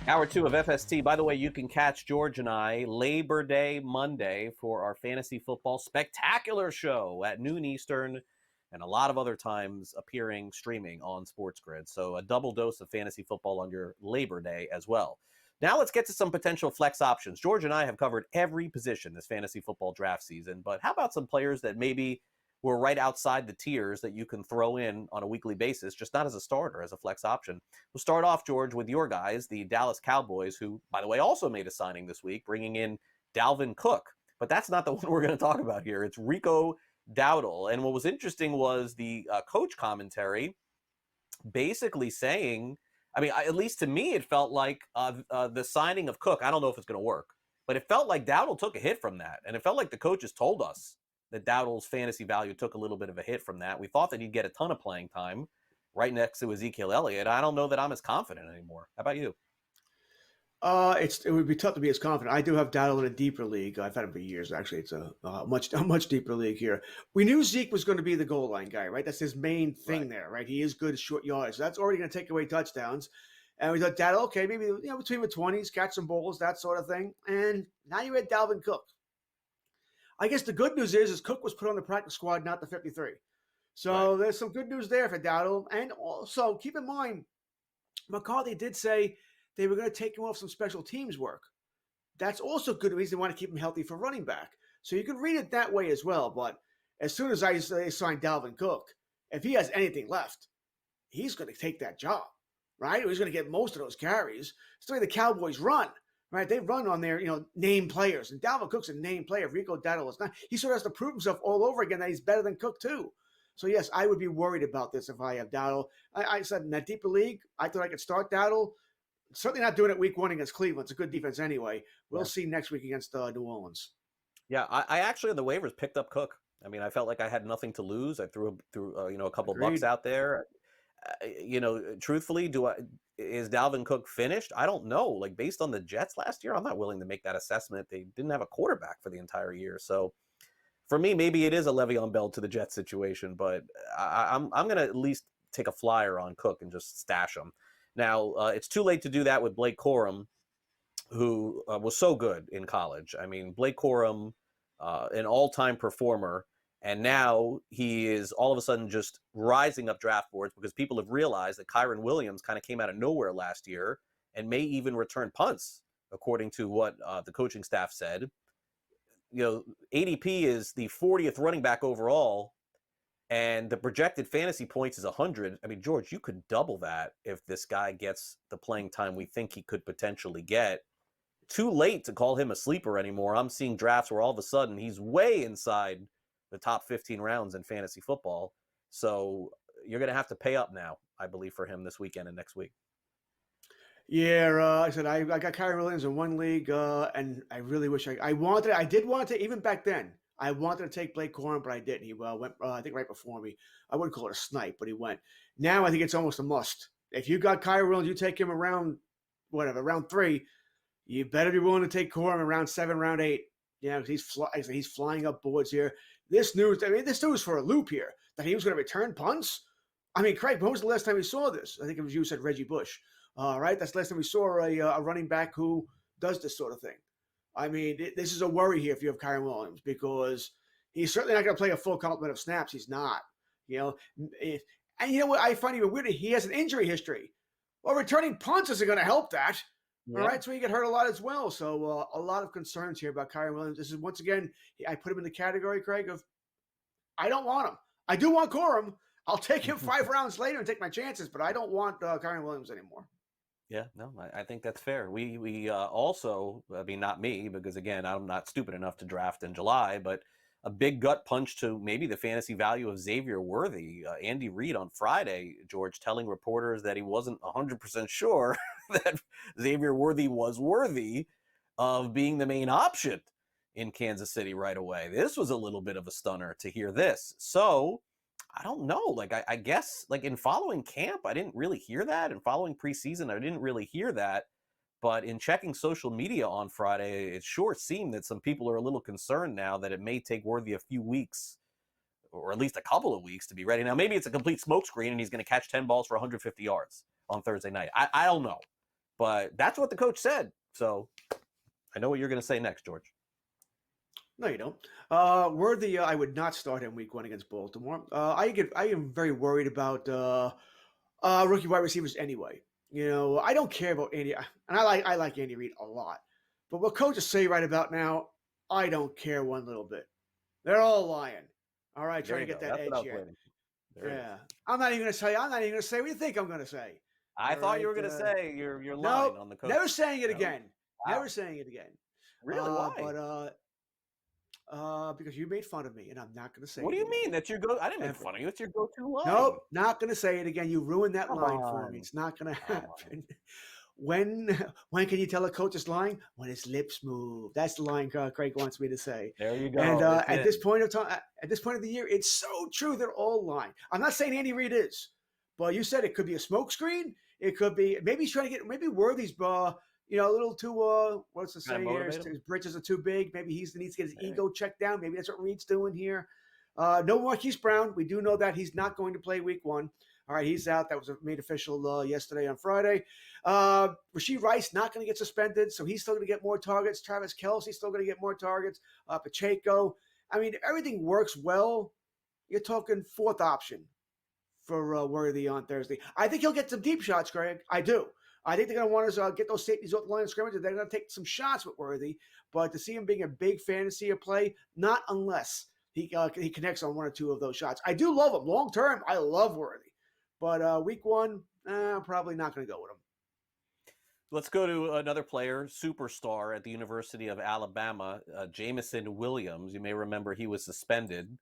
Hour 2 of FST. By the way, you can catch George and I Labor Day Monday for our fantasy football spectacular show at noon Eastern and a lot of other times appearing streaming on Sports Grid. So a double dose of fantasy football on your Labor Day as well. Now let's get to some potential flex options. George and I have covered every position this fantasy football draft season, but how about some players that maybe were right outside the tiers that you can throw in on a weekly basis, just not as a starter, as a flex option? We'll start off, George, with your guys, the Dallas Cowboys, who, by the way, also made a signing this week, bringing in Dalvin Cook. But that's not the one we're going to talk about here. It's Rico Dowdle. And what was interesting was the coach commentary basically saying, I mean, at least to me, it felt like the signing of Cook, I don't know if it's going to work, but it felt like Dowdle took a hit from that. And it felt like the coaches told us that Dowdle's fantasy value took a little bit of a hit from that. We thought that he'd get a ton of playing time right next to Ezekiel Elliott. I don't know that I'm as confident anymore. How about you? It would be tough to be as confident. I do have Dowdle in a deeper league. I've had him for years. Actually, it's a much deeper league here. We knew Zeke was going to be the goal line guy, right? That's his main thing there, right? He is good at short yards. So that's already going to take away touchdowns. And we thought Dowdle, okay, maybe between the 20s, catch some balls, that sort of thing. And now you had Dalvin Cook. I guess the good news is Cook was put on the practice squad, not the 53. So There's some good news there for Dowdle. And also, keep in mind, McCarthy did say they were going to take him off some special teams work. That's also good news. They want to keep him healthy for running back. So you can read it that way as well. But as soon as they signed Dalvin Cook, if he has anything left, he's going to take that job, right? He's going to get most of those carries. It's the way the Cowboys run. Right, they run on their name players, and Dalvin Cook's a name player. Rico Dowdle is not. He sort of has to prove himself all over again that he's better than Cook too. So yes, I would be worried about this if I have Dowdle. I said in that deeper league, I thought I could start Dowdle. Certainly not doing it week 1 against Cleveland. It's a good defense anyway. We'll see next week against New Orleans. Yeah, I actually on the waivers picked up Cook. I mean, I felt like I had nothing to lose. I threw a couple bucks out there. Truthfully, is Dalvin Cook finished? I don't know. Like, based on the Jets last year, I'm not willing to make that assessment. They didn't have a quarterback for the entire year. So for me, maybe it is a Le'Veon Bell to the Jets situation, but I'm going to at least take a flyer on Cook and just stash him. Now, it's too late to do that with Blake Corum, who was so good in college. I mean, Blake Corum, an all-time performer, and now he is all of a sudden just rising up draft boards because people have realized that Kyron Williams kind of came out of nowhere last year and may even return punts, according to what the coaching staff said. ADP is the 40th running back overall, and the projected fantasy points is 100. I mean, George, you could double that if this guy gets the playing time we think he could potentially get. Too late to call him a sleeper anymore. I'm seeing drafts where all of a sudden he's way inside the top 15 rounds in fantasy football. So you're going to have to pay up now, I believe, for him this weekend and next week. Yeah, I said I got Kyron Williams in one league, and I really wish I did want to, even back then, I wanted to take Blake Corum, but I didn't. He went, I think, right before me. I wouldn't call it a snipe, but he went. Now I think it's almost a must. If you got Kyron Williams, you take him around, round 3, you better be willing to take Corum around 7, round 8. Yeah, because he's flying up boards here. This news for a loop here, that he was going to return punts. I mean, Craig, when was the last time we saw this? I think it was you said Reggie Bush. Right? That's the last time we saw a running back who does this sort of thing. I mean, this is a worry here if you have Kyron Williams, because he's certainly not going to play a full complement of snaps. He's not. And you know what I find even weirder? He has an injury history. Well, returning punts isn't going to help that. Yeah. All right, so he get hurt a lot as well. So a lot of concerns here about Kyron Williams. This is, once again, I put him in the category, Craig, of I don't want him. I do want Corum. I'll take him 5 rounds later and take my chances, but I don't want Kyron Williams anymore. Yeah, no, I think that's fair. We also, I mean, not me, because again, I'm not stupid enough to draft in July, but a big gut punch to maybe the fantasy value of Xavier Worthy. Andy Reid on Friday, George, telling reporters that he wasn't 100% sure that Xavier Worthy was worthy of being the main option in Kansas City right away. This was a little bit of a stunner to hear this. So I don't know. Like, I guess, like, in following camp, I didn't really hear that. In following preseason, I didn't really hear that. But in checking social media on Friday, it sure seemed that some people are a little concerned now that it may take Worthy a few weeks, or at least a couple of weeks, to be ready. Now, maybe it's a complete smokescreen and he's going to catch 10 balls for 150 yards on Thursday night. I don't know. But that's what the coach said. So I know what you're going to say next, George. No, you don't. Worthy, I would not start him week 1 against Baltimore. I am very worried about rookie wide receivers anyway. I don't care about Andy, and I like Andy Reid a lot. But what coaches say right about now, I don't care one little bit. They're all lying. All right, trying to get that That's what I edge was here. waiting for. Yeah, I'm not even going to say. I'm not even going to say what you think I'm going to say. I All thought you right, were going to say you're lying no, on the coach. never saying it No? again. Wow. Never saying it again. Really? Why? Because you made fun of me, and I'm not going to say. What do it you again. mean? That's your go? I didn't make fun of you. It's your go-to line. Nope, not going to say it again. You ruined that Come line for on. me. It's not going to happen. When can you tell a coach is lying? When his lips move. That's the line Craig wants me to say. There you go. And at this point of time, at this point of the year, it's so true. They're all lying. I'm not saying Andy Reid is, but you said it could be a smokescreen. It could be maybe he's trying to get Worthy's a little too what's the saying here? His britches are too big. Maybe he needs to get his ego checked down. Maybe that's what Reid's doing here. No Marquise Brown. We do know that he's not going to play week 1. All right, he's out. That was made official yesterday on Friday. Rashee Rice not going to get suspended, so he's still going to get more targets. Travis Kelce's still going to get more targets. Pacheco. I mean, if everything works well, you're talking 4th option for Worthy on Thursday. I think he'll get some deep shots, Greg. I do. I think they're going to want to get those safeties off the line of scrimmage. They're going to take some shots with Worthy, but to see him being a big fantasy play, not unless he connects on 1 or 2 of those shots. I do love him. Long term, I love Worthy. But week 1, probably not going to go with him. Let's go to another player, superstar at the University of Alabama, Jamison Williams. You may remember he was suspended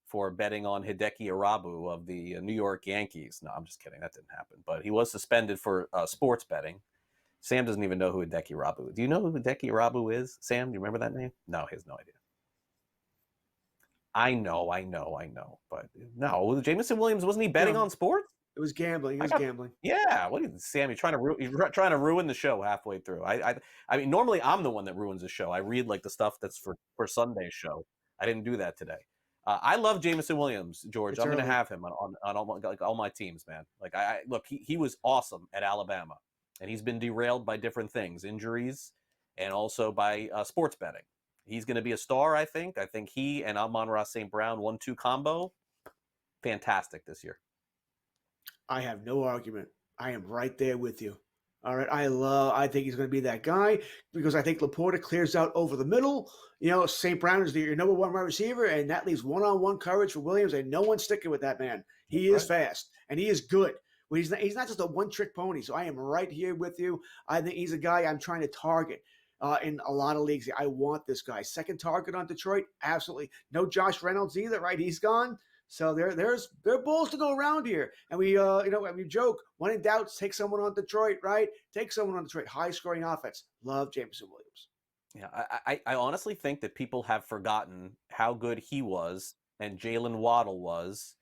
for betting on Hideki Irabu of the New York Yankees. No, I'm just kidding. That didn't happen. But he was suspended for sports betting. Sam doesn't even know who Hideki Irabu is. Do you know who Hideki Irabu is, Sam? Do you remember that name? No, he has no idea. I know. But no, Jamison Williams, wasn't he betting on sports? It was gambling. Gambling. Yeah. What are you, Sam? You're trying to ruin the show halfway through. I mean, normally I'm the one that ruins the show. I read like the stuff that's for Sunday's show. I didn't do that today. I love Jamison Williams, George. I'm going to have him on all my teams, man. Like look, he was awesome at Alabama, and he's been derailed by different things, injuries, and also by sports betting. He's going to be a star, I think. I think he and Amon-Ra St. Brown 1-2 combo, fantastic this year. I have no argument. I am right there with you. All right. I think he's going to be that guy because I think Laporta clears out over the middle. St. Brown is your number 1 wide receiver, and that leaves one-on-one coverage for Williams, and no one's sticking with that man. He is fast, and he is good. Well, he's not just a one-trick pony, so I am right here with you. I think he's a guy I'm trying to target in a lot of leagues. I want this guy. Second target on Detroit, absolutely. No Josh Reynolds either, right? He's gone. So there are balls to go around here, and we joke when in doubt, take someone on Detroit, right? Take someone on Detroit, high scoring offense. Love Jamison Williams. Yeah, I honestly think that people have forgotten how good he was and Jalen Waddle was,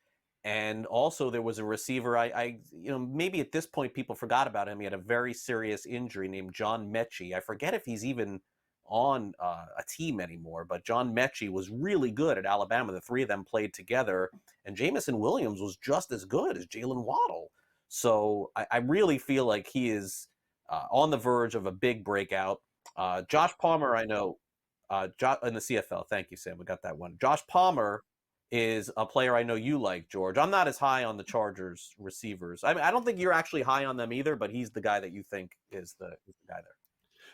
and also there was a receiver. Maybe at this point people forgot about him. He had a very serious injury named John Mechie. I forget if he's even on a team anymore, but John Mechie was really good at Alabama. The 3 of them played together, and Jamison Williams was just as good as Jalen Waddle. So I really feel like he is on the verge of a big breakout. Josh Palmer, I know, in the CFL. Thank you, Sam. We got that one. Josh Palmer is a player I know you like, George. I'm not as high on the Chargers receivers. I mean, I don't think you're actually high on them either, but he's the guy that you think is the guy there.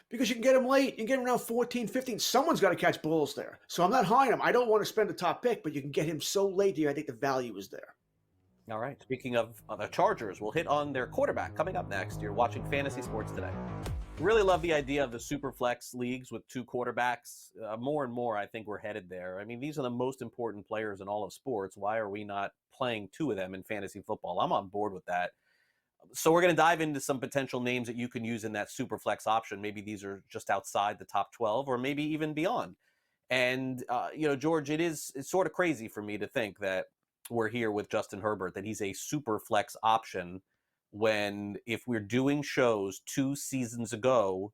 Because you can get him late. You can get him around 14, 15. Someone's got to catch balls there. So I'm not high on him. I don't want to spend a top pick, but you can get him so late here. I think the value is there. All right. Speaking of the Chargers, we'll hit on their quarterback coming up next. You're watching Fantasy Sports Today. Really love the idea of the Superflex leagues with 2 quarterbacks. More and more, I think we're headed there. I mean, these are the most important players in all of sports. Why are we not playing 2 of them in fantasy football? I'm on board with that. So we're going to dive into some potential names that you can use in that Superflex option. Maybe these are just outside the top 12 or maybe even beyond. And, George, it's sort of crazy for me to think that we're here with Justin Herbert, that he's a Superflex option when if we're doing shows 2 seasons ago,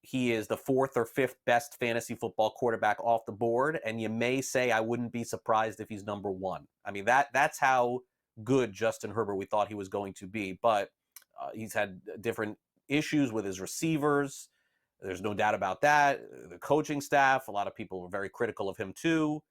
he is the 4th or 5th best fantasy football quarterback off the board. And you may say I wouldn't be surprised if he's number 1. I mean, that's how good Justin Herbert we thought he was going to be, but he's had different issues with his receivers. There's no doubt about that. The coaching staff, a lot of people were very critical of him too.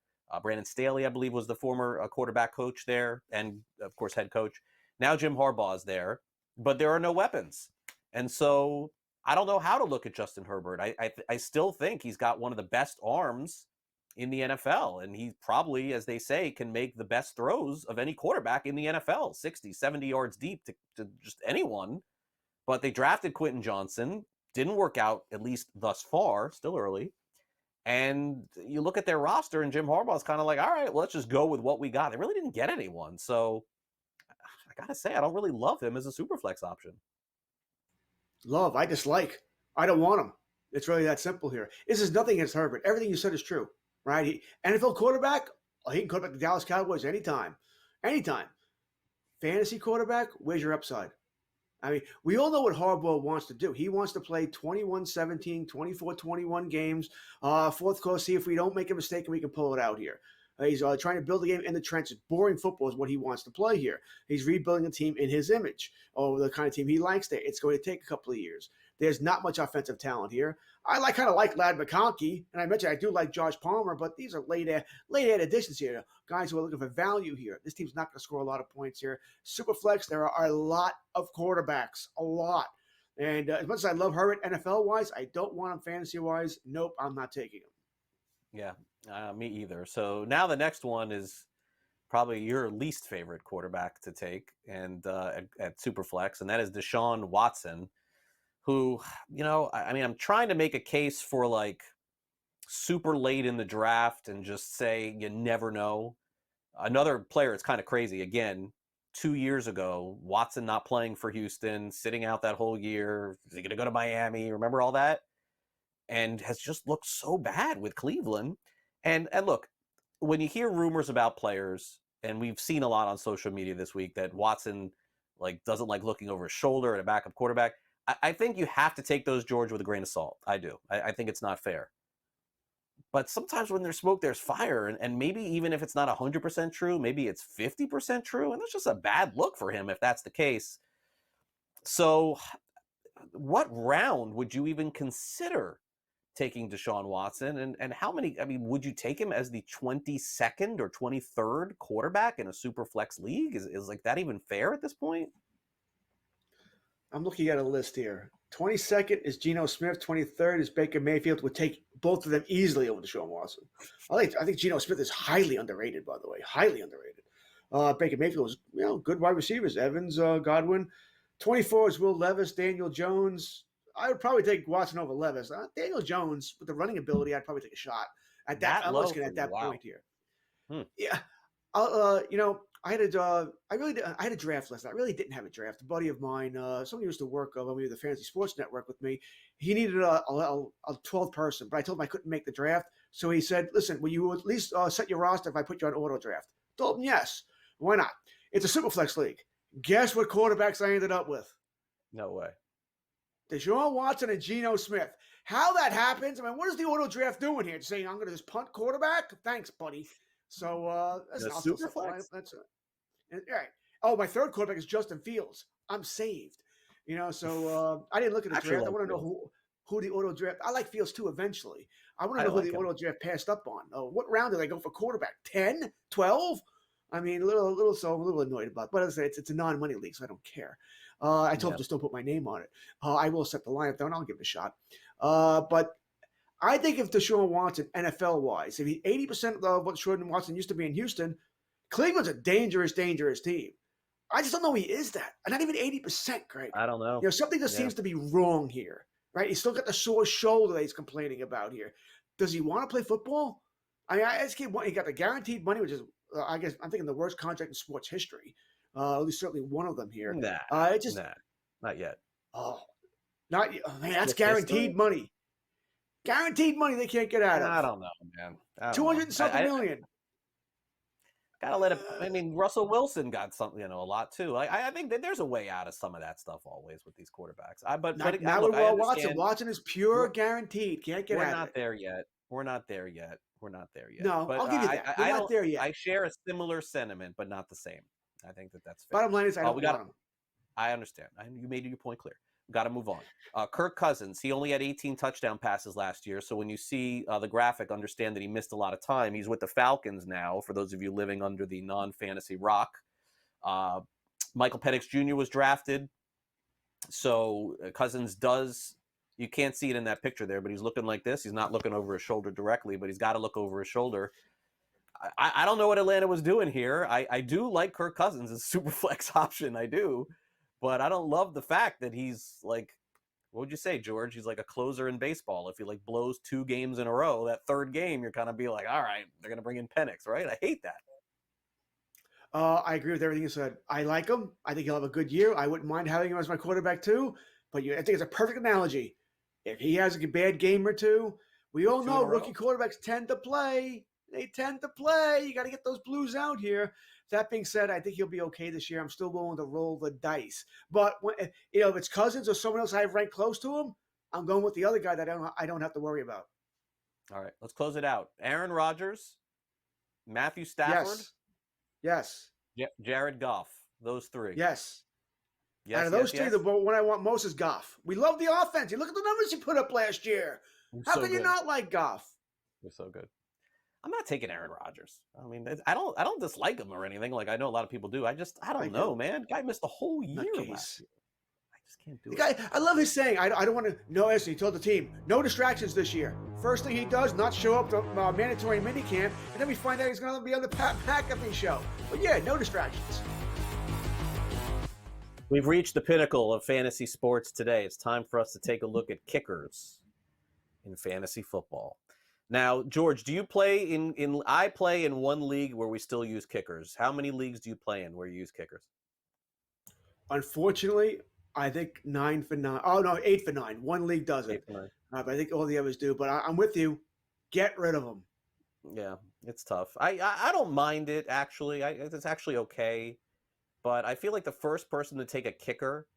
Brandon Staley, I believe, was the former quarterback coach there, and of course head coach. Now Jim Harbaugh is there, but there are no weapons, and so I don't know how to look at Justin Herbert. I still think he's got one of the best arms in the NFL, and he probably, as they say, can make the best throws of any quarterback in the NFL, 60, 70 yards deep to just anyone. But they drafted Quentin Johnson, didn't work out, at least thus far, still early. And you look at their roster, and Jim Harbaugh's kind of like, all right, well, let's just go with what we got. They really didn't get anyone. So I got to say, I don't really love him as a Superflex option. Love, I dislike. I don't want him. It's really that simple here. This is nothing against Herbert. Everything you said is true, right? NFL quarterback, he can quarterback the Dallas Cowboys anytime. Anytime. Fantasy quarterback, where's your upside? I mean, we all know what Harbaugh wants to do. He wants to play 21-17, 24-21 games, fourth quarter, see if we don't make a mistake and we can pull it out here. He's trying to build a game in the trenches. Boring football is what he wants to play here. He's rebuilding a team in his image, or the kind of team he likes there. It's going to take a couple of years. There's not much offensive talent here. I kind of like Ladd McConkey, and I mentioned I do like Josh Palmer, but these are late additions here. Guys who are looking for value here. This team's not going to score a lot of points here. Superflex, there are a lot of quarterbacks, a lot. And as much as I love Herbert NFL-wise, I don't want him fantasy-wise. Nope, I'm not taking him. Yeah, me either. So now the next one is probably your least favorite quarterback to take, and at Superflex, and that is Deshaun Watson, who, I mean, I'm trying to make a case for like super late in the draft and just say you never know. Another player, it's kind of crazy. Again, 2 years ago, Watson not playing for Houston, sitting out that whole year. Is he going to go to Miami? Remember all that? And has just looked so bad with Cleveland. And look, when you hear rumors about players, and we've seen a lot on social media this week that Watson doesn't like looking over his shoulder at a backup quarterback, I think you have to take those, George, with a grain of salt. I do. I think it's not fair. But sometimes when there's smoke, there's fire. And maybe even if it's not 100% true, maybe it's 50% true. And that's just a bad look for him if that's the case. So what round would you even consider taking Deshaun Watson, and how many? I mean, would you take him as the 22nd or 23rd quarterback in a super flex league? Is like that even fair at this point? I'm looking at a list here. 22nd is Geno Smith. 23rd is Baker Mayfield. Would take both of them easily over Deshaun Watson. I think Geno Smith is highly underrated, by the way, highly underrated. Baker Mayfield is good wide receivers. Evans, Godwin. 24 is Will Levis, Daniel Jones. I would probably take Watson over Levis. Daniel Jones, with the running ability, I'd probably take a shot at that. I'm looking at that point here. Yeah, I had a draft list. I really didn't have a draft. A buddy of mine, someone who used to work on the Fantasy Sports Network with me, he needed a 12th person, but I told him I couldn't make the draft. So he said, "Listen, will you at least set your roster if I put you on auto draft?" I told him yes. Why not? It's a Superflex league. Guess what quarterbacks I ended up with? No way. Deshaun Watson and Geno Smith. How that happens? I mean, what is the auto draft doing here? Just saying, I'm going to just punt quarterback? Thanks, buddy. So that's an Superflex. That's all right. Oh, my third quarterback is Justin Fields. I'm saved. So I didn't look at the draft. I want to know who the auto draft. I like Fields too. Eventually, I want to know who the auto draft passed up on. What round did they go for quarterback? 10, 12? I mean, a little annoyed about it. But as I say, it's a non-money league, so I don't care. I told him just don't put my name on it. I will set the lineup down. I'll give it a shot. But I think if Deshaun Watson, NFL-wise, if he 80% of what Deshaun Watson used to be in Houston, Cleveland's a dangerous, dangerous team. I just don't know he is that. And not even 80%, Greg. I don't know. Something just seems to be wrong here, right? He's still got the sore shoulder that he's complaining about here. Does he want to play football? I mean, he got the guaranteed money, which is, I guess, I'm thinking the worst contract in sports history. At least certainly one of them here. Not yet. Oh, not yet. Oh, man, that's guaranteed money. Guaranteed money they can't get out of. I don't know, man. 200 and something million. Gotta let it. I mean, Russell Wilson got something, a lot too. I think that there's a way out of some of that stuff always with these quarterbacks. But Watson. Watson is pure guaranteed. Can't get out. We're not there yet. We're not there yet. No, but I'll give you that. We're not there yet. I share a similar sentiment, but not the same. I think that's fair. Bottom line is I don't want him. I understand. You made your point clear. got to move on. Kirk Cousins, he only had 18 touchdown passes last year. So when you see the graphic, understand that he missed a lot of time. He's with the Falcons now, for those of you living under the non-fantasy rock. Michael Penix Jr. was drafted. So Cousins does, you can't see it in that picture there, but he's looking like this. He's not looking over his shoulder directly, but he's got to look over his shoulder. I don't know what Atlanta was doing here. I do like Kirk Cousins as a super flex option. I do. But I don't love the fact that he's like, what would you say, George? He's like a closer in baseball. If he like blows 2 games in a row, that third game, you're kind of be like, all right, they're going to bring in Penix, right? I hate that. I agree with everything you said. I like him. I think he'll have a good year. I wouldn't mind having him as my quarterback too. But I think it's a perfect analogy. If he has a bad game or two, we all know rookie quarterbacks tend to play. They tend to play. You got to get those blues out here. That being said, I think he'll be okay this year. I'm still willing to roll the dice. But if it's Cousins or someone else I have ranked close to him, I'm going with the other guy that I don't have to worry about. All right, let's close it out. Aaron Rodgers, Matthew Stafford. Yes. Jared Goff. Those 3. Yes. Yes. Out of those 3, the one I want most is Goff. We love the offense. You look at the numbers he put up last year. How can you not like Goff? You're so good. I'm not taking Aaron Rodgers. I mean, I don't dislike him or anything. Like I know a lot of people do. I don't know, man. Guy missed the whole year last year. I just can't do it. I love his saying. I don't want to. No, as he told the team, no distractions this year. First thing he does, not show up to mandatory minicamp, and then we find out he's going to be on the Pat McAfee show. But yeah, no distractions. We've reached the pinnacle of fantasy sports today. It's time for us to take a look at kickers in fantasy football. Now, George, do you play in I play in one league where we still use kickers. How many leagues do you play in where you use kickers? Unfortunately, I think 9 for 9. Oh, no, 8 for 9. One league doesn't. But I think all the others do. But I'm with you. Get rid of them. Yeah, it's tough. I don't mind it, actually. It's actually okay. But I feel like the first person to take a kicker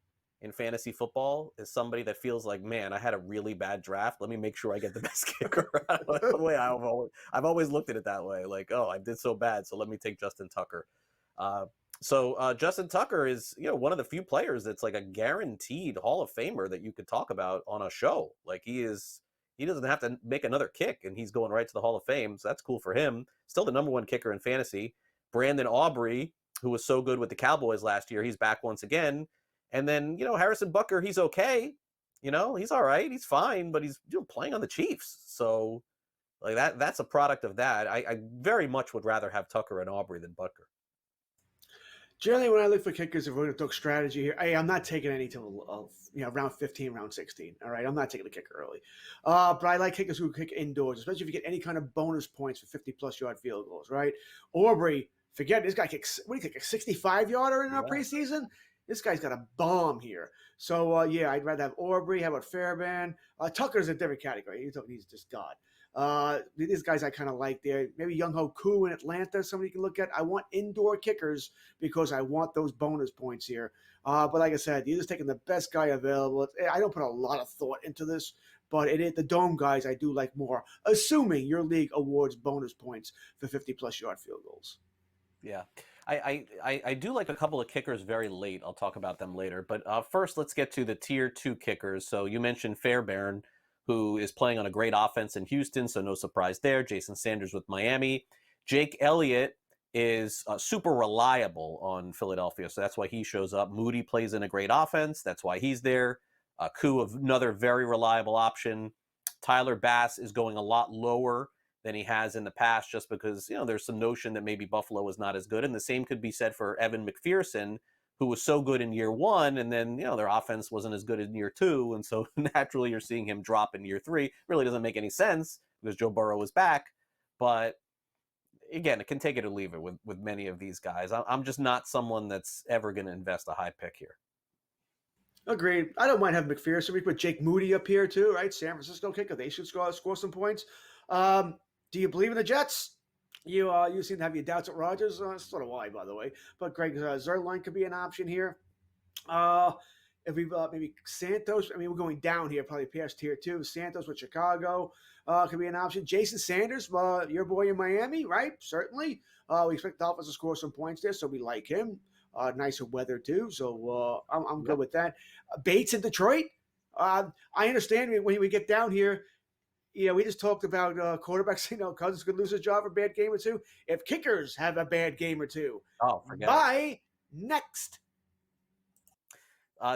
in fantasy football is somebody that feels like, man, I had a really bad draft. Let me make sure I get the best kicker. That's the way I've always looked at it that way. Like, oh, I did so bad, so let me take Justin Tucker. So Justin Tucker is, one of the few players that's like a guaranteed Hall of Famer that you could talk about on a show. Like he doesn't have to make another kick, and he's going right to the Hall of Fame. So that's cool for him. Still the number 1 kicker in fantasy. Brandon Aubrey, who was so good with the Cowboys last year, he's back once again. And then, Harrison Butker, he's okay. He's all right. He's fine, but he's playing on the Chiefs. So like that's a product of that. I very much would rather have Tucker and Aubrey than Butker. Generally, when I look for kickers, if we're going to talk strategy here, I'm not taking any till round 15, round 16. All right, I'm not taking the kicker early. But I like kickers who kick indoors, especially if you get any kind of bonus points for 50-plus yard field goals, right? Aubrey, forget this guy kicks. What do you kick? A 65-yarder in our preseason? This guy's got a bomb here. So, I'd rather have Aubrey. How about Fairbairn? Tucker's a different category. He's just God. These guys I kind of like there. Maybe Young Ho Koo in Atlanta, somebody you can look at. I want indoor kickers because I want those bonus points here. But like I said, you're just taking the best guy available. I don't put a lot of thought into this, but the dome guys I do like more, assuming your league awards bonus points for 50-plus yard field goals. Yeah. I do like a couple of kickers very late. I'll talk about them later. But first, let's get to the tier 2 kickers. So you mentioned Fairbairn, who is playing on a great offense in Houston, so no surprise there. Jason Sanders with Miami. Jake Elliott is super reliable on Philadelphia, so that's why he shows up. Moody plays in a great offense. That's why he's there. Koo, another very reliable option. Tyler Bass is going a lot lower than he has in the past just because, there's some notion that maybe Buffalo is not as good. And the same could be said for Evan McPherson, who was so good in year 1, and then, their offense wasn't as good in year 2. And so naturally you're seeing him drop in year 3. Really doesn't make any sense because Joe Burrow is back. But again, it can take it or leave it with many of these guys. I'm just not someone that's ever going to invest a high pick here. Agreed. I don't mind having McPherson. We put Jake Moody up here too, right? San Francisco kicker. They should score some points. Do you believe in the Jets? You seem to have your doubts at Rodgers. Sort of why, by the way. But Greg Zuerlein could be an option here. If we maybe Santos, we're going down here, probably past tier 2. Santos with Chicago could be an option. Jason Sanders, your boy in Miami, right? Certainly. We expect Dolphins to score some points there, so we like him. nicer weather too. So I'm Yep. good with that. Bates in Detroit. I understand when we get down here. We just talked about quarterbacks. Cousins could lose his job for a bad game or two. If kickers have a bad game or two, Oh, forget it. bye next.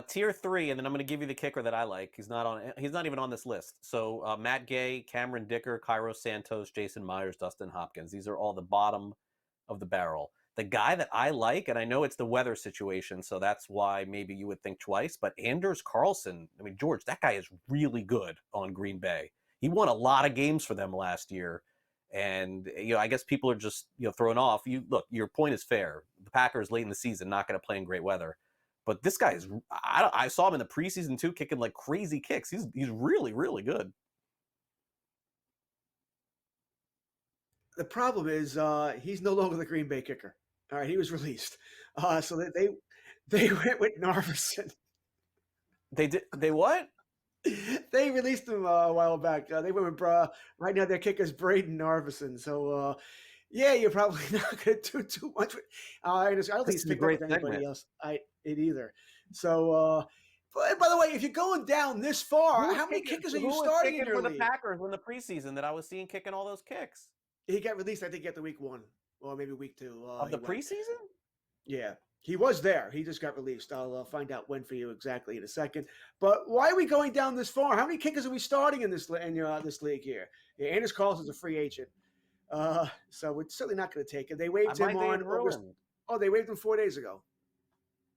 Tier 3, and then I'm going to give you the kicker that I like. He's not even on this list. So Matt Gay, Cameron Dicker, Cairo Santos, Jason Myers, Dustin Hopkins. These are all the bottom of the barrel. The guy that I like, and I know it's the weather situation, so that's why maybe you would think twice, but Anders Carlson, I mean, George, that guy is really good on Green Bay. He won a lot of games for them last year. And, I guess people are just, thrown off. Look, your point is fair. The Packers late in the season, not going to play in great weather. But this guy is, I saw him in the preseason too, kicking like crazy kicks. He's really, really good. The problem is he's no longer the Green Bay kicker. All right, he was released. So they went with Narveson. They what? They released him a while back. They went with right now their kicker is Braden Narveson. So yeah, you're probably not going to do too much. I don't think he's picked up with anybody else. Either. So. But by the way, if you're going down this far, how many kickers are you starting in your for league? The Packers in the preseason that I was seeing kicking all those kicks? He got released, I think, at the week 1 or maybe week 2 of the preseason. Yeah, he was there. He just got released. I'll find out when for you exactly in a second. But why are we going down this far? How many kickers are we starting in this league here? Yeah, Anders Carlson's a free agent, so we're certainly not going to take it. They waived him on August. Oh, they waived him 4 days ago.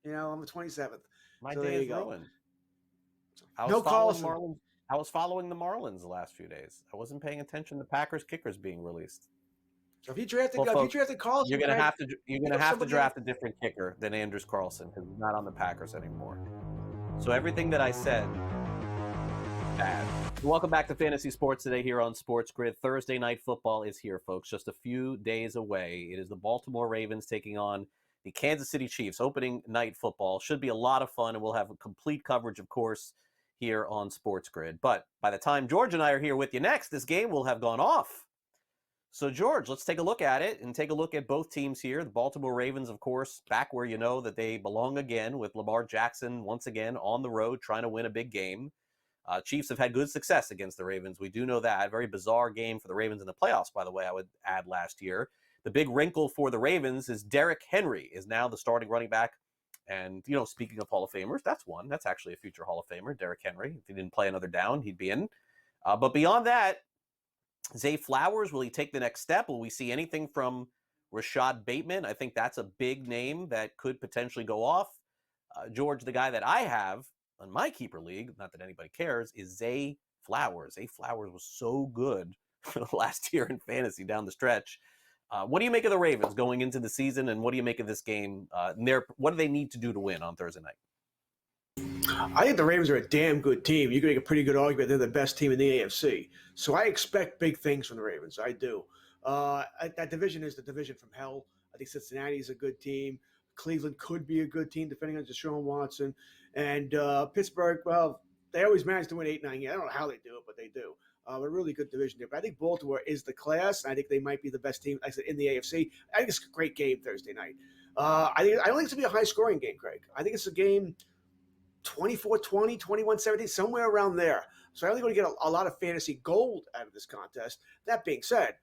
On the 27th. My day is ruined. I was following the Marlins the last few days. I wasn't paying attention to Packers kickers being released. So if you drafted Carlson, you're gonna have to draft a different kicker than Anders Carlson because he's not on the Packers anymore. So everything that I said, bad. Welcome back to Fantasy Sports today here on Sports Grid. Thursday night football is here, folks. Just a few days away. It is the Baltimore Ravens taking on the Kansas City Chiefs. Opening night football should be a lot of fun, and we'll have a complete coverage, of course, here on Sports Grid. But by the time George and I are here with you next, this game will have gone off. So, George, let's take a look at it and take a look at both teams here. The Baltimore Ravens, of course, back where you know that they belong again with Lamar Jackson once again on the road trying to win a big game. Chiefs have had good success against the Ravens. We do know that. Very bizarre game for the Ravens in the playoffs, by the way, I would add last year. The big wrinkle for the Ravens is Derrick Henry is now the starting running back. And, speaking of Hall of Famers, that's one. That's actually a future Hall of Famer, Derrick Henry. If he didn't play another down, he'd be in. But beyond that, Zay Flowers, will he take the next step? Will we see anything from Rashad Bateman? I think that's a big name that could potentially go off. George, the guy that I have on my keeper league, not that anybody cares, is Zay Flowers. Zay Flowers was so good last year in fantasy down the stretch. What do you make of the Ravens going into the season, and what do you make of this game? What do they need to do to win on Thursday night? I think the Ravens are a damn good team. You can make a pretty good argument they're the best team in the AFC. So I expect big things from the Ravens. I do. That division is the division from hell. I think Cincinnati is a good team. Cleveland could be a good team, depending on Deshaun Watson. And Pittsburgh, well, they always manage to win 8-9 games. I don't know how they do it, but they do. A really good division there. But I think Baltimore is the class. I think they might be the best team, like I said, in the AFC. I think it's a great game Thursday night. I don't think it's going to be a high-scoring game, Craig. I think it's a game 24-20, 21-17, somewhere around there. So I don't think we're going to get a lot of fantasy gold out of this contest. That being said,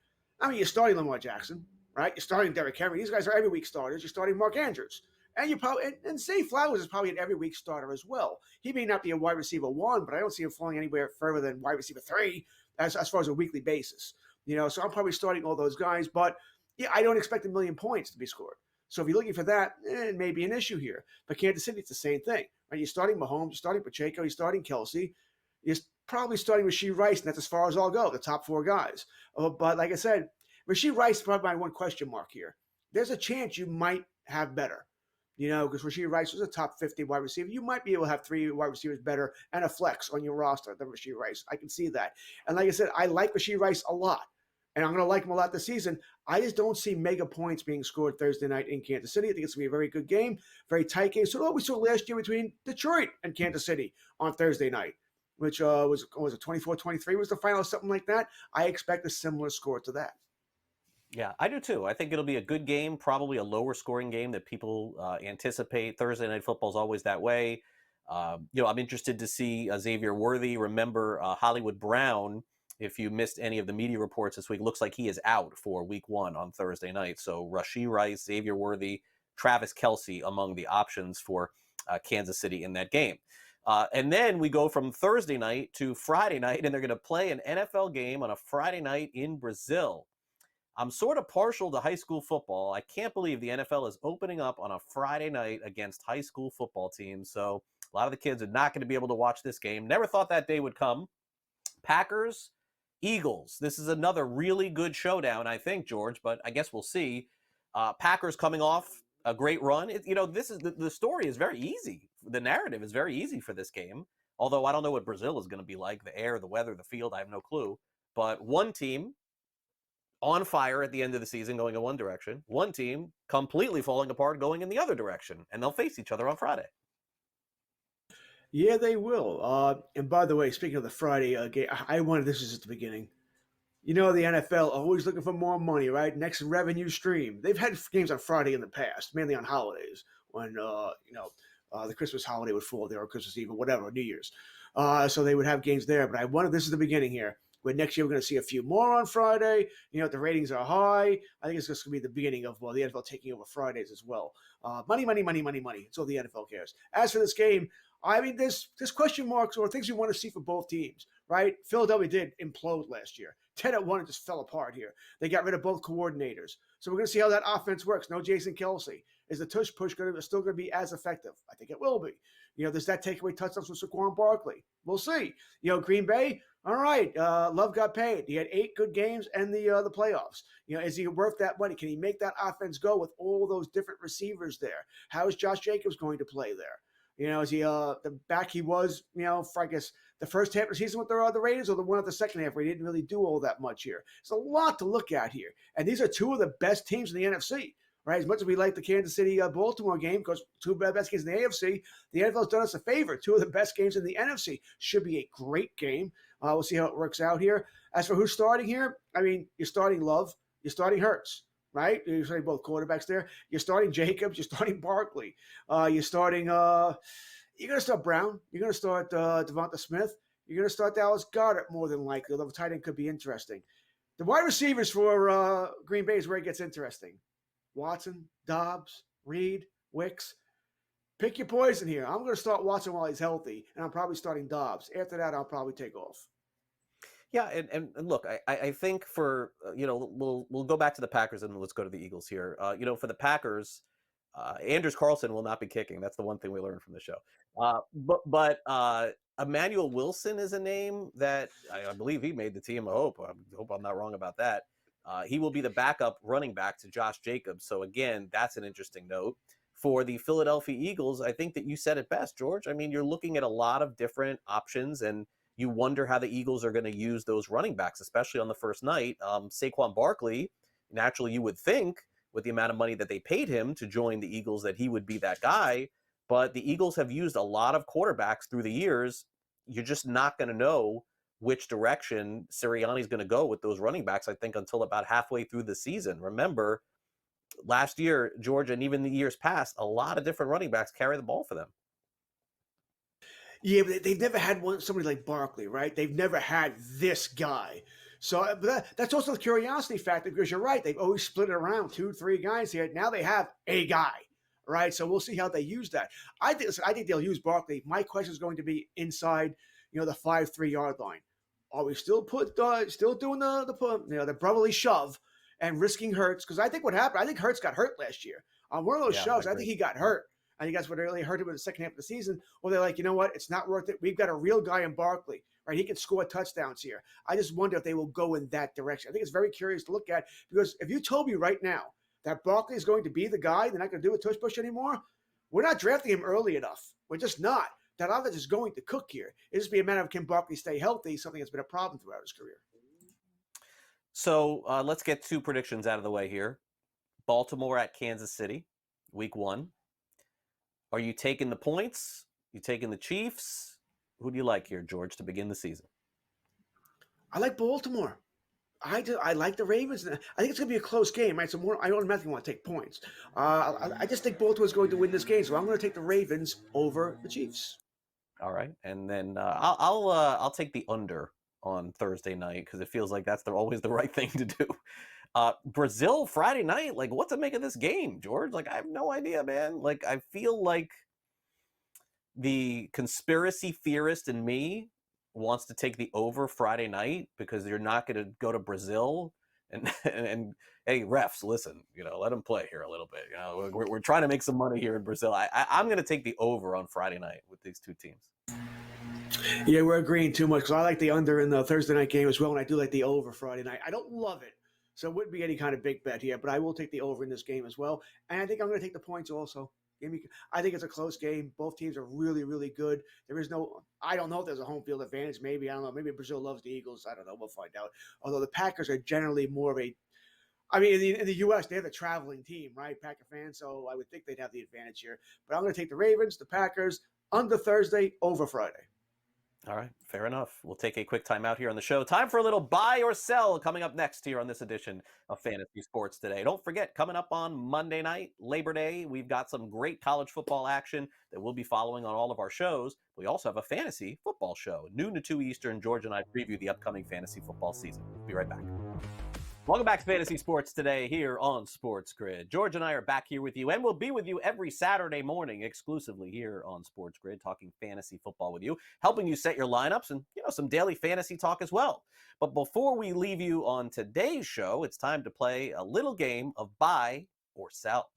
you're starting Lamar Jackson, right? You're starting Derrick Henry. These guys are every week starters. You're starting Mark Andrews. And you probably and Zay Flowers is probably an every week starter as well. He may not be a wide receiver 1, but I don't see him falling anywhere further than wide receiver 3 as far as a weekly basis. So I'm probably starting all those guys. But yeah, I don't expect 1 million points to be scored. So if you're looking for that, it may be an issue here. But Kansas City, it's the same thing. Right? You're starting Mahomes, you're starting Pacheco, you're starting Kelsey. You're probably starting Rashee Rice, and that's as far as I'll go, the top 4 guys. But like I said, Rashee Rice is probably my one question mark here. There's a chance you might have better. Because Rashee Rice was a top 50 wide receiver. You might be able to have 3 wide receivers better and a flex on your roster than Rashee Rice. I can see that. And like I said, I like Rashee Rice a lot. And I'm going to like him a lot this season. I just don't see mega points being scored Thursday night in Kansas City. I think it's going to be a very good game, very tight game. So what we saw last year between Detroit and Kansas City on Thursday night, which was it 24-23 was the final, something like that. I expect a similar score to that. Yeah, I do too. I think it'll be a good game, probably a lower scoring game that people anticipate. Thursday Night Football is always that way. I'm interested to see Xavier Worthy. Remember, Hollywood Brown, if you missed any of the media reports this week, looks like he is out for week 1 on Thursday night. So Rashee Rice, Xavier Worthy, Travis Kelce among the options for Kansas City in that game. And then we go from Thursday night to Friday night, and they're going to play an NFL game on a Friday night in Brazil. I'm sort of partial to high school football. I can't believe the NFL is opening up on a Friday night against high school football teams. So a lot of the kids are not going to be able to watch this game. Never thought that day would come. Packers, Eagles. This is another really good showdown, I think, George, but I guess we'll see. Packers coming off a great run. This is the story is very easy. The narrative is very easy for this game. Although I don't know what Brazil is going to be like, the air, the weather, the field, I have no clue. But one team on fire at the end of the season going in one direction, one team completely falling apart going in the other direction, and they'll face each other on Friday. Yeah, they will. And by the way, speaking of the Friday game, I wanted this is at the beginning. You know, the NFL always looking for more money, right? Next revenue stream. They've had games on Friday in the past, mainly on holidays when the Christmas holiday would fall there, or Christmas Eve, or whatever, New Year's. So they would have games there. But I wanted this is the beginning here. Where next year we're going to see a few more on Friday. You know, the ratings are high. I think it's just going to be the beginning of the NFL taking over Fridays as well. Money, money, money, money, money. It's all the NFL cares. As for this game, I mean, there's question marks or things we want to see for both teams, right? Philadelphia did implode last year. 10-1 and just fell apart here. They got rid of both coordinators. So we're going to see how that offense works. No Jason Kelce. Is the tush push still going to be as effective? I think it will be. You know, does that take away touchdowns from Saquon Barkley? We'll see. You know, Green Bay, all right. Love got paid. He had 8 good games and the playoffs. You know, is he worth that money? Can he make that offense go with all those different receivers there? How is Josh Jacobs going to play there? You know, is he the back he was, you know, for I guess the first half of the season with the Raiders, or the one of the second half where he didn't really do all that much here? It's a lot to look at here. And these are two of the best teams in the NFC, right? As much as we like the Kansas City Baltimore game, because two of the best games in the AFC, the NFL has done us a favor. Two of the best games in the NFC should be a great game. We'll see how it works out here. As for who's starting here, I mean, you're starting Love, you're starting Hurts. Right, you're starting both quarterbacks there. You're starting Jacobs. You're starting Barkley. You're starting. You're going to start Brown. You're going to start Devonta Smith. You're going to start Dallas Goedert more than likely. Although the tight end could be interesting. The wide receivers for Green Bay is where it gets interesting. Watson, Dobbs, Reed, Wicks. Pick your poison here. I'm going to start Watson while he's healthy, and I'm probably starting Dobbs. After that, I'll probably take off. Yeah, and look, I think for we'll go back to the Packers and let's go to the Eagles here. For the Packers, Anders Carlson will not be kicking. That's the one thing we learned from the show. But Emmanuel Wilson is a name that I believe he made the team. I hope I'm not wrong about that. He will be the backup running back to Josh Jacobs. So again, that's an interesting note. For the Philadelphia Eagles, I think that you said it best, George. I mean, you're looking at a lot of different options, and you wonder how the Eagles are going to use those running backs, especially on the first night. Saquon Barkley, naturally, you would think with the amount of money that they paid him to join the Eagles that he would be that guy. But the Eagles have used a lot of quarterbacks through the years. You're just not going to know which direction Sirianni's going to go with those running backs, I think, until about halfway through the season. Remember, last year, Georgia, and even the years past, a lot of different running backs carry the ball for them. Yeah, but they've never had somebody like Barkley, right? They've never had this guy. So that's also the curiosity factor, because you're right. They've always split it around 2-3 guys here. Now they have a guy, right? So we'll see how they use that. I think they'll use Barkley. My question is going to be inside, the 5-3 yard line. Are we still doing the brotherly shove and risking Hurts? Because I think what happened, I think Hurts got hurt last year on one of those shoves. I think he got hurt. I think that's what really hurt him in the second half of the season. Or they're like, you know what? It's not worth it. We've got a real guy in Barkley, right? He can score touchdowns here. I just wonder if they will go in that direction. I think it's very curious to look at, because if you told me right now that Barkley is going to be the guy, they're not going to do a tush push anymore, we're not drafting him early enough. We're just not. That offense is going to cook here. It'll just be a matter of can Barkley stay healthy, something that's been a problem throughout his career. So let's get 2 predictions out of the way here. Baltimore at Kansas City, week 1. Are you taking the points? You taking the Chiefs? Who do you like here, George, to begin the season? I like Baltimore. I like the Ravens. I think it's going to be a close game, right? So I automatically want to take points. I just think Baltimore's going to win this game, so I'm going to take the Ravens over the Chiefs. All right, and then I'll take the under on Thursday night because it feels like that's always the right thing to do. Brazil Friday night, like what to make of this game, George? Like I have no idea, man. Like I feel like the conspiracy theorist in me wants to take the over Friday night because you're not going to go to Brazil and hey refs, listen, let them play here a little bit. We're trying to make some money here in Brazil. I'm going to take the over on Friday night with these two teams. Yeah, we're agreeing too much because I like the under in the Thursday night game as well, and I do like the over Friday night. I don't love it, so it wouldn't be any kind of big bet here, but I will take the over in this game as well, and I think I'm going to take the points also. I think it's a close game. Both teams are really, really good. I don't know if there's a home field advantage. Maybe, I don't know. Maybe Brazil loves the Eagles. I don't know. We'll find out. Although the Packers are generally more of in the U.S., they're the traveling team, right? Packer fans. So I would think they'd have the advantage here. But I'm going to take the Ravens, the Packers, under Thursday, over Friday. All right, fair enough. We'll take a quick time out here on the show. Time for a little buy or sell coming up next here on this edition of Fantasy Sports Today. Don't forget, coming up on Monday night, Labor Day, we've got some great college football action that we'll be following on all of our shows. We also have a fantasy football show, noon to 2 Eastern. George and I preview the upcoming fantasy football season. We'll be right back. Welcome back to Fantasy Sports Today here on Sports Grid. George and I are back here with you, and we'll be with you every Saturday morning exclusively here on Sports Grid, talking fantasy football with you, helping you set your lineups and, some daily fantasy talk as well. But before we leave you on today's show, it's time to play a little game of buy or sell.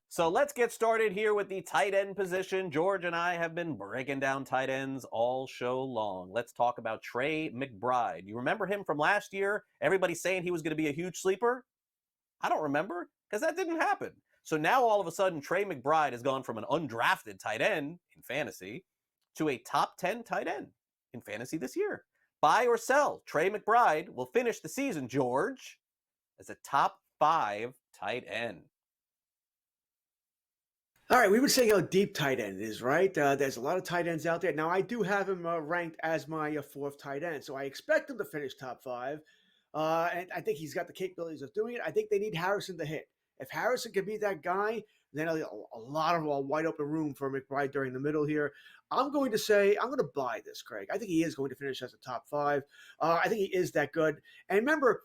So let's get started here with the tight end position. George and I have been breaking down tight ends all show long. Let's talk about Trey McBride. You remember him from last year? Everybody saying he was going to be a huge sleeper? I don't remember because that didn't happen. So now all of a sudden, Trey McBride has gone from an undrafted tight end in fantasy to a top 10 tight end in fantasy this year. Buy or sell, Trey McBride will finish the season, George, as a top 5 tight end. All right, we were saying how deep tight end is, right? There's a lot of tight ends out there. Now, I do have him ranked as my fourth tight end, so I expect him to finish top 5. And I think he's got the capabilities of doing it. I think they need Harrison to hit. If Harrison can be that guy, then a lot of wide open room for McBride during the middle here. I'm going to buy this, Craig. I think he is going to finish as a top 5. I think he is that good. And remember,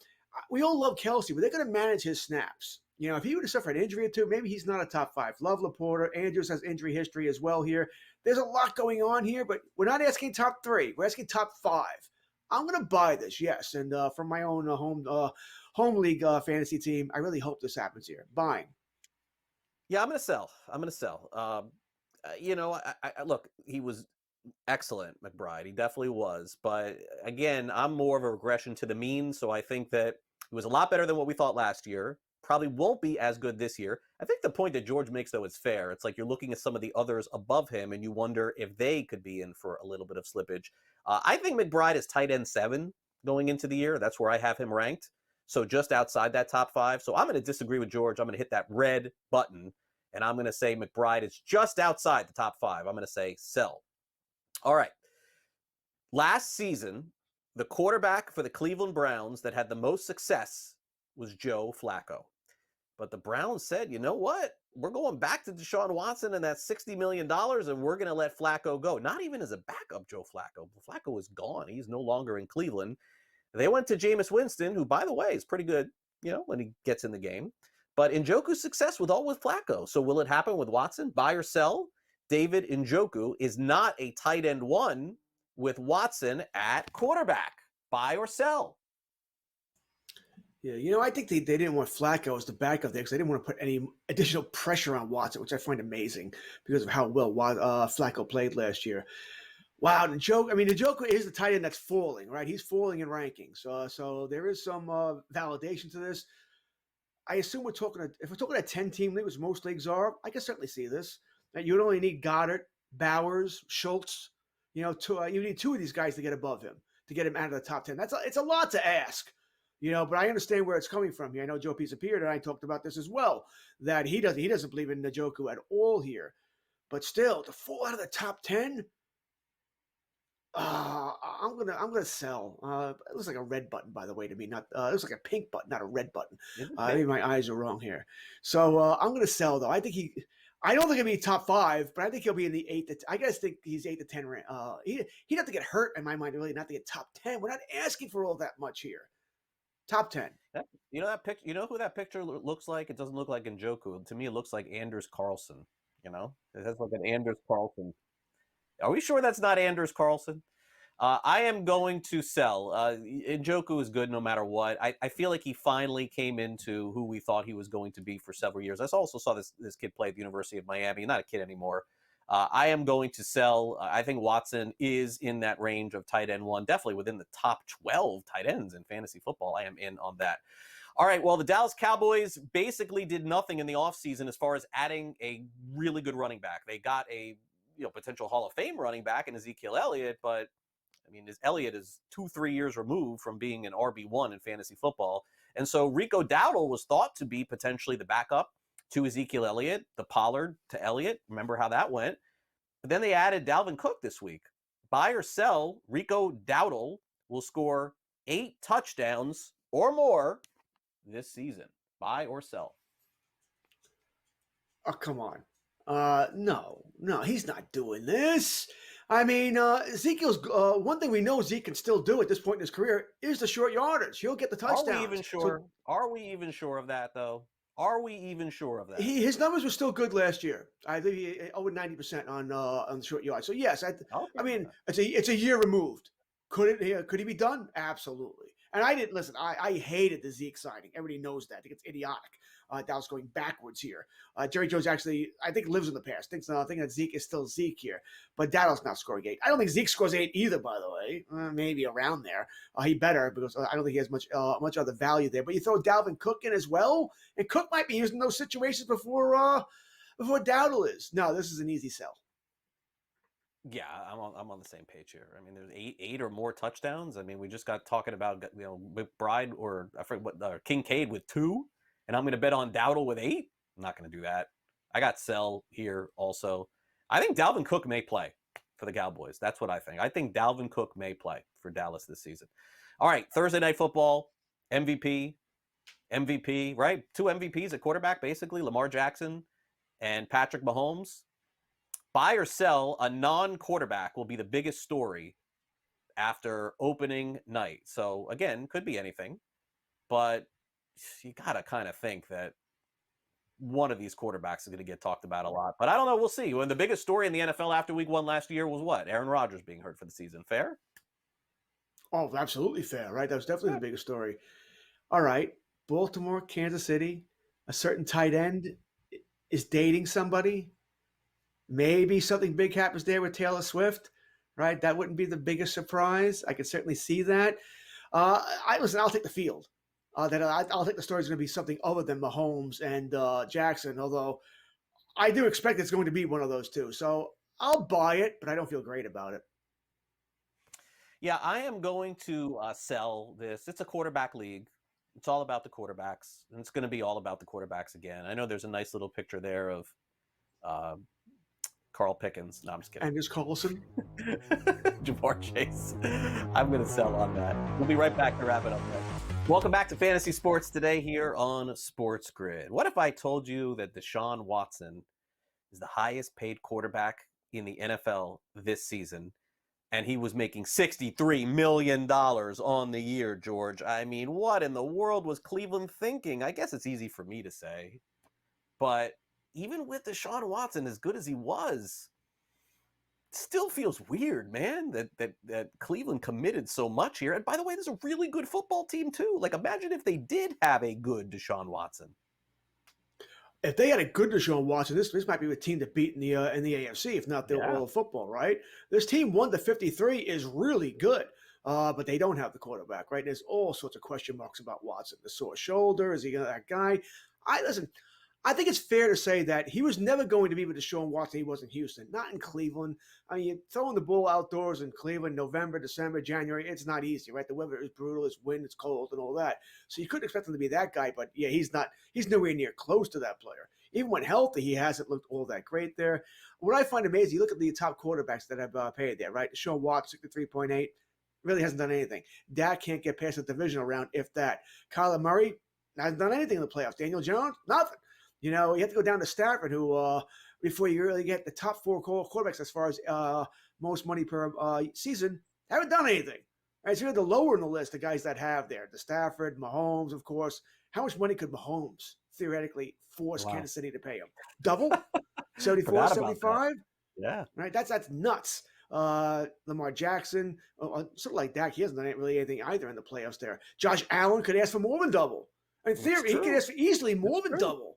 we all love Kelsey, but they're going to manage his snaps. If he would have suffered an injury or two, maybe he's not a top 5. Love Laporta. Andrews has injury history as well here. There's a lot going on here, but we're not asking top 3. We're asking top 5. I'm going to buy this, yes. And from my own home league fantasy team, I really hope this happens here. Buying. Yeah, I'm going to sell. Look, he was excellent, McBride. He definitely was. But again, I'm more of a regression to the mean, so I think that he was a lot better than what we thought last year. Probably won't be as good this year. I think the point that George makes, though, is fair. It's like you're looking at some of the others above him, and you wonder if they could be in for a little bit of slippage. I think McBride is tight end 7 going into the year. That's where I have him ranked. So just outside that top 5. So I'm going to disagree with George. I'm going to hit that red button, and I'm going to say McBride is just outside the top 5. I'm going to say sell. All right. Last season, the quarterback for the Cleveland Browns that had the most success was Joe Flacco. But the Browns said, you know what? We're going back to Deshaun Watson and that $60 million, and we're going to let Flacco go. Not even as a backup, Joe Flacco. Flacco is gone. He's no longer in Cleveland. They went to Jameis Winston, who, by the way, is pretty good, when he gets in the game. But Njoku's success was all with Flacco. So will it happen with Watson? Buy or sell? David Njoku is not a tight end 1 with Watson at quarterback. Buy or sell? Yeah, I think they didn't want Flacco as the backup there because they didn't want to put any additional pressure on Watson, which I find amazing because of how well Flacco played last year. Wow, Njoku is the tight end that's falling, right? He's falling in rankings. So there is some validation to this. I assume if we're talking a 10-team league, which most leagues are, I can certainly see this. That you'd only need Goddard, Bowers, Schultz. You need 2 of these guys to get above him, to get him out of the top 10. It's a lot to ask. But I understand where it's coming from here. I know Joe Piece appeared, and I talked about this as well, that he doesn't believe in Njoku at all here. But still, to fall out of the top 10, I'm gonna sell. It looks like a red button, by the way, to me. Not it looks like a pink button, not a red button. Is it Maybe pink? my eyes are wrong here. So I'm gonna sell though. I don't think he'll be top 5, but I think he'll be in the 8 to. I guess think he's 8 to 10. He'd have to get hurt in my mind, really, not to get top 10. We're not asking for all that much here. Top 10. You know that picture? You know who that picture looks like? It doesn't look like Njoku. To me, it looks like Anders Carlson. You know, it has like an Anders Carlson. Are we sure that's not Anders Carlson? I am going to sell. Njoku is good no matter what. I feel like he finally came into who we thought he was going to be for several years. I also saw this kid play at the University of Miami. Not a kid anymore. I am going to sell. I think Watson is in that range of tight end 1, definitely within the top 12 tight ends in fantasy football. I am in on that. All right, well, the Dallas Cowboys basically did nothing in the offseason as far as adding a really good running back. They got a potential Hall of Fame running back in Ezekiel Elliott, but I mean, Elliott is 2-3 years removed from being an RB1 in fantasy football. And so Rico Dowdle was thought to be potentially the backup to Ezekiel Elliott, the Pollard to Elliott. Remember how that went? But then they added Dalvin Cook this week. Buy or sell, Rico Dowdle will score 8 touchdowns or more this season. Buy or sell. Oh, come on. No, he's not doing this. I mean, Ezekiel's one thing we know Zeke can still do at this point in his career is the short yardage. He'll get the touchdowns. Are we even sure? Are we even sure of that, though? Are we even sure of that? His numbers were still good last year. I think he over 90% on the short yard. So yes, I mean it's a year removed. Could he be done? Absolutely. And I didn't listen. I hated the Zeke signing. Everybody knows that. I think it's idiotic. Dallas going backwards here. Jerry Jones actually, I think, lives in the past. Thinks that Zeke is still Zeke here. But Dallas not scoring 8. I don't think Zeke scores 8 either, by the way. Maybe around there. He better because I don't think he has much other value there. But you throw Dalvin Cook in as well, and Cook might be using those situations before Dowdle is. No, this is an easy sell. Yeah, I'm on the same page here. I mean, there's eight or more touchdowns. I mean, we just got talking about McBride or I forget what Kincaid with 2, and I'm going to bet on Dowdle with 8. I'm not going to do that. I got sell here also. I think Dalvin Cook may play for the Cowboys. That's what I think. I think Dalvin Cook may play for Dallas this season. All right, Thursday Night Football, MVP, right? 2 MVPs at quarterback, basically, Lamar Jackson and Patrick Mahomes. Buy or sell, a non-quarterback will be the biggest story after opening night. So, again, could be anything, but you got to kind of think that one of these quarterbacks is going to get talked about a lot. But I don't know. We'll see. When the biggest story in the NFL after week 1 last year was what? Aaron Rodgers being hurt for the season. Fair? Oh, absolutely fair, right? That was definitely the biggest story. All right. Baltimore, Kansas City, a certain tight end is dating somebody. Maybe something big happens there with Taylor Swift, right? That wouldn't be the biggest surprise. I could certainly see that. I'll take the field. I'll think the story is going to be something other than Mahomes and Jackson, although I do expect it's going to be one of those two. So I'll buy it, but I don't feel great about it. Yeah, I am going to sell this. It's a quarterback league. It's all about the quarterbacks, and it's going to be all about the quarterbacks again. I know there's a nice little picture there of Carl Pickens. No, I'm just kidding. Anders Carlson. Jamar Chase. I'm going to sell on that. We'll be right back to wrap it up next. Welcome back to Fantasy Sports today here on Sports Grid. What if I told you that Deshaun Watson is the highest paid quarterback in the NFL this season, and he was making $63 million on the year, George? I mean, what in the world was Cleveland thinking? I guess it's easy for me to say, but even with Deshaun Watson, as good as he was, still feels weird, man, that Cleveland committed so much here. And by the way, there's a really good football team too. Like, imagine if they did have a good Deshaun Watson. If they had a good Deshaun Watson, this might be a team to beat in the AFC, if not the world of football, right? This team 1-53 is really good, but they don't have the quarterback, right? There's all sorts of question marks about Watson. The sore shoulder, is he that guy? I think it's fair to say that he was never going to be with Deshaun Watson. He was in Houston, not in Cleveland. I mean, you're throwing the ball outdoors in Cleveland, November, December, January. It's not easy, right? The weather is brutal. It's wind, it's cold, and all that. So you couldn't expect him to be that guy. But yeah, he's not. He's nowhere near close to that player. Even when healthy, he hasn't looked all that great there. What I find amazing, you look at the top quarterbacks that have paid there, right? Sean Watts, 63.8, really hasn't done anything. Dak can't get past the divisional round, if that. Kyler Murray hasn't done anything in the playoffs. Daniel Jones, nothing. You know, you have to go down to Stafford, who before you really get the top four quarterbacks as far as most money per season, haven't done anything. Right, so you're the lower in the list, the guys that have there. The Stafford, Mahomes, of course. How much money could Mahomes theoretically force Kansas City to pay him? Double? 74, Forgot about that. 75? Yeah. Right, that's nuts. Lamar Jackson, something like that. He hasn't done really anything either in the playoffs there. Josh Allen could ask for more than double. In theory, he could ask for easily more than double.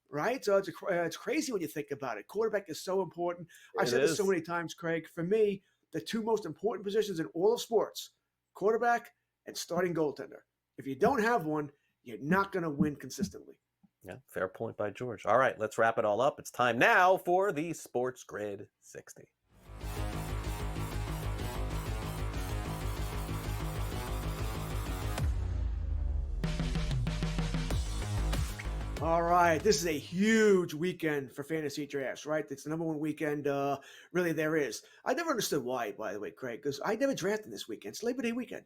Right? So it's crazy when you think about it. Quarterback is so important. I've said this so many times, Craig. For me, the two most important positions in all of sports, quarterback and starting goaltender. If you don't have one, you're not going to win consistently. Yeah, fair point by George. All right, let's wrap it all up. It's time now for the Sports Grid 60. All right, this is a huge weekend for fantasy drafts, right? It's the number one weekend really there is. I never understood why, by the way, Craig, because I never drafted this weekend. It's Labor Day weekend.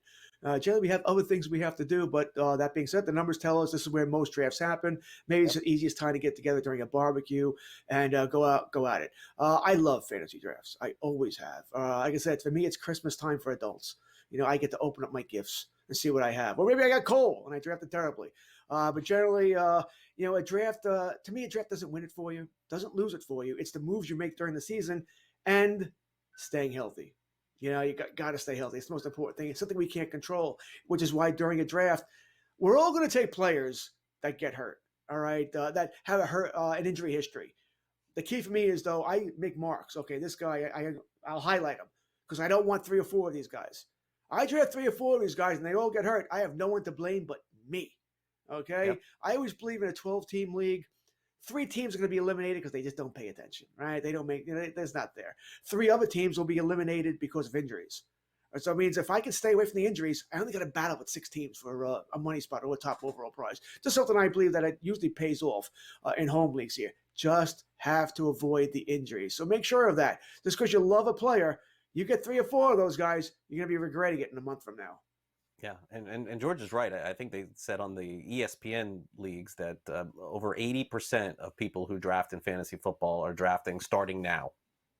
Generally, we have other things we have to do, but that being said, the numbers tell us this is where most drafts happen. Maybe it's the easiest time to get together during a barbecue and go at it. I love fantasy drafts. I always have. Like I said, for me, it's Christmas time for adults. You know, I get to open up my gifts and see what I have. Or maybe I got coal and I drafted terribly. But generally, you know, a draft, to me, a draft doesn't win it for you, doesn't lose it for you. It's the moves you make during the season and staying healthy. You know, you got to stay healthy. It's the most important thing. It's something we can't control, which is why during a draft, we're all going to take players that get hurt, all right, that have an injury history. The key for me is, though, I make marks. Okay, this guy, I'll highlight him because I don't want 3 or 4 of these guys. I draft 3 or 4 of these guys and they all get hurt. I have no one to blame but me. Okay. Yep. I always believe in a 12-team league. 3 teams are going to be eliminated because they just don't pay attention, right? They don't make, there's not there. 3 other teams will be eliminated because of injuries. So it means if I can stay away from the injuries, I only got to battle with 6 teams for a money spot or a top overall prize. Just something I believe that it usually pays off in home leagues here. Just have to avoid the injuries. So make sure of that. Just because you love a player, you get 3 or 4 of those guys, you're going to be regretting it in a month from now. Yeah, and George is right. I think they said on the ESPN leagues that over 80% of people who draft in fantasy football are drafting starting now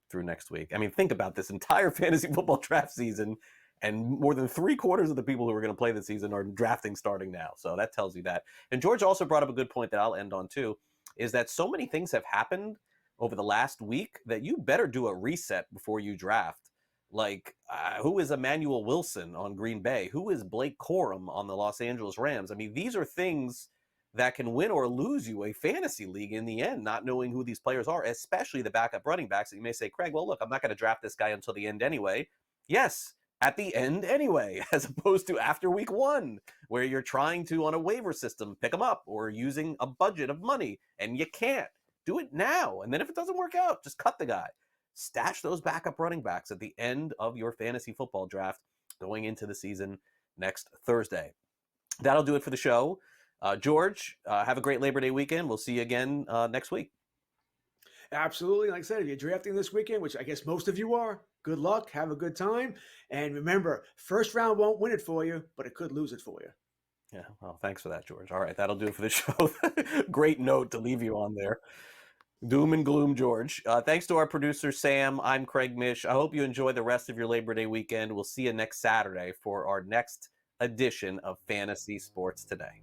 through next week. I mean, think about this entire fantasy football draft season, and more than 3/4 of the people who are going to play this season are drafting starting now. So that tells you that. And George also brought up a good point that I'll end on too, is that so many things have happened over the last week that you better do a reset before you draft. Like, who is Emmanuel Wilson on Green Bay? Who is Blake Corum on the Los Angeles Rams? I mean, these are things that can win or lose you a fantasy league in the end, not knowing who these players are, especially the backup running backs. That you may say, Craig, well, look, I'm not going to draft this guy until the end anyway. Yes, at the end anyway, as opposed to after week 1, where you're trying to, on a waiver system, pick them up or using a budget of money, and you can't. Do it now. And then if it doesn't work out, just cut the guy. Stash those backup running backs at the end of your fantasy football draft going into the season next Thursday. That'll do it for the show. George, have a great Labor Day weekend. We'll see you again next week. Absolutely. Like I said, if you're drafting this weekend, which I guess most of you are, good luck. Have a good time. And remember, first round won't win it for you, but it could lose it for you. Yeah, well, thanks for that, George. All right, that'll do it for the show. Great note to leave you on there. Doom and gloom, George. Thanks to our producer, Sam. I'm Craig Mish. I hope you enjoy the rest of your Labor Day weekend. We'll see you next Saturday for our next edition of Fantasy Sports Today.